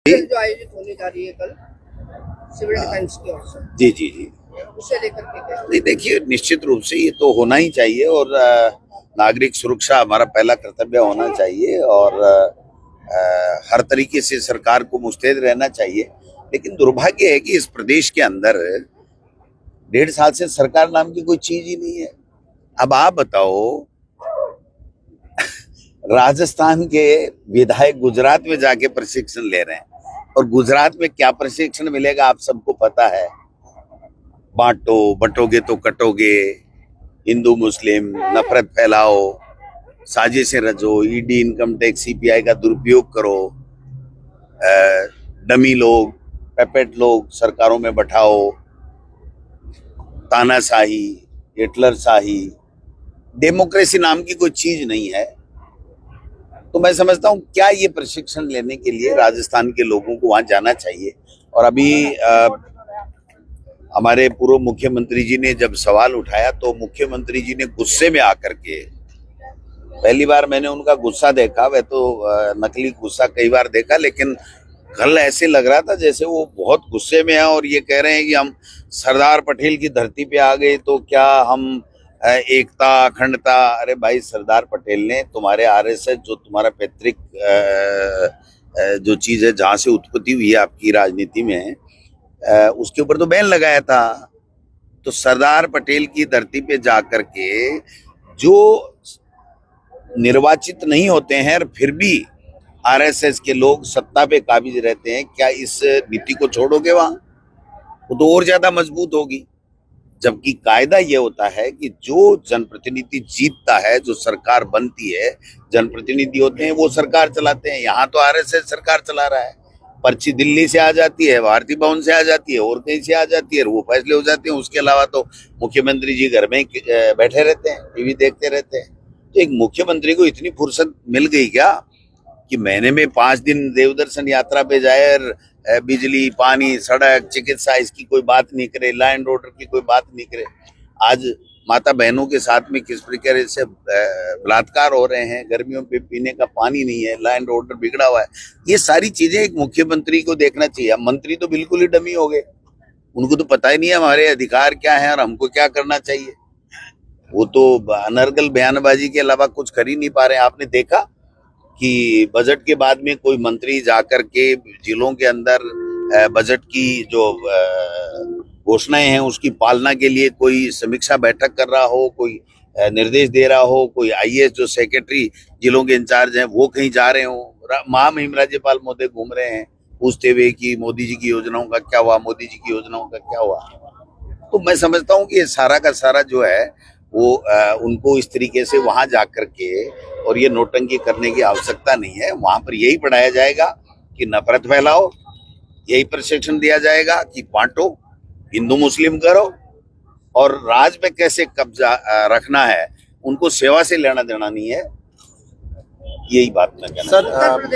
जो आयोजित होने जा रही है कल सिविल डिफेंस की ओर से, जी जी जी। उसे लेकर के क्या? नहीं, देखिए, निश्चित रूप से ये तो होना ही चाहिए और नागरिक सुरक्षा हमारा पहला कर्तव्य होना चाहिए और हर तरीके से सरकार को मुस्तैद रहना चाहिए। लेकिन दुर्भाग्य है कि इस प्रदेश के अंदर 1.5 साल से सरकार नाम की कोई चीज ही नहीं है। अब आप बताओ, राजस्थान के विधायक गुजरात में जाके प्रशिक्षण ले रहे हैं और गुजरात में क्या प्रशिक्षण मिलेगा आप सबको पता है। बांटो, बंटोगे तो कटोगे, हिंदू मुस्लिम नफरत फैलाओ, साजिशें रचो, ईडी, इनकम टैक्स, सीपीआई का दुरुपयोग करो, डमी लोग, पेपेट लोग सरकारों में बैठाओ, तानाशाही, हिटलर शाही, डेमोक्रेसी नाम की कोई चीज नहीं है। तो मैं समझता हूँ क्या ये प्रशिक्षण लेने के लिए राजस्थान के लोगों को वहां जाना चाहिए। और अभी हमारे पूर्व मुख्यमंत्री जी ने जब सवाल उठाया तो मुख्यमंत्री जी ने गुस्से में आकर के, पहली बार मैंने उनका गुस्सा देखा, वह तो नकली गुस्सा कई बार देखा, लेकिन कल ऐसे लग रहा था जैसे वो बहुत गुस्से में है और ये कह रहे हैं कि हम सरदार पटेल की धरती पे आ गए तो क्या हम एकता, अखंडता। अरे भाई, सरदार पटेल ने तुम्हारे आरएसएस, जो तुम्हारा पैतृक जो चीज है जहां से उत्पत्ति हुई है आपकी राजनीति में, उसके ऊपर तो बैन लगाया था। तो सरदार पटेल की धरती पे जाकर के जो निर्वाचित नहीं होते हैं और फिर भी आरएसएस के लोग सत्ता पे काबिज रहते हैं, क्या इस नीति को छोड़ोगे? वहां वो तो और ज्यादा मजबूत होगी। जबकि कायदा ये होता है कि जो जनप्रतिनिधि जीतता है, जो सरकार बनती है, जनप्रतिनिधि होते हैं वो सरकार चलाते हैं। यहाँ तो आरएसएस सरकार चला रहा है। पर्ची दिल्ली से आ जाती है, भारतीय भवन से आ जाती है और कहीं से आ जाती है, वो फैसले हो जाते हैं। उसके अलावा तो मुख्यमंत्री जी घर में बैठे रहते हैं, टीवी देखते रहते हैं। तो एक मुख्यमंत्री को इतनी फुर्सत मिल गई क्या कि महीने में 5 दिन देवदर्शन यात्रा पे जाए और बिजली, पानी, सड़क, चिकित्सा, इसकी कोई बात नहीं करे, लॉ एंड ऑर्डर की कोई बात नहीं करे। आज माता बहनों के साथ में किस प्रकार से बलात्कार हो रहे हैं, गर्मियों पे पीने का पानी नहीं है, लॉ एंड ऑर्डर बिगड़ा हुआ है। ये सारी चीजें एक मुख्यमंत्री को देखना चाहिए। मंत्री तो बिल्कुल ही डमी हो गए, उनको तो पता ही नहीं है हमारे अधिकार क्या है और हमको क्या करना चाहिए। वो तो अनर्गल बयानबाजी के अलावा कुछ कर ही नहीं पा रहे। आपने देखा कि बजट के बाद में कोई मंत्री जाकर के जिलों के अंदर बजट की जो घोषणाएं हैं उसकी पालना के लिए कोई समीक्षा बैठक कर रहा हो, कोई निर्देश दे रहा हो, कोई आईएएस जो सेक्रेटरी जिलों के इंचार्ज हैं वो कहीं जा रहे हो, महामहिम राज्यपाल महोदय घूम रहे हैं पूछते हुए कि मोदी जी की योजनाओं का क्या हुआ, मोदी जी की योजनाओं का क्या हुआ। तो मैं समझता हूँ कि ये सारा का सारा जो है वो उनको इस तरीके से वहां जाकर के और ये नोटंकी करने की आवश्यकता नहीं है। वहां पर यही पढ़ाया जाएगा कि नफरत फैलाओ, यही प्रशिक्षण दिया जाएगा कि बांटो, हिंदू मुस्लिम करो और राज पे कैसे कब्जा रखना है। उनको सेवा से लेना देना नहीं है। यही बात मैं कहना सर,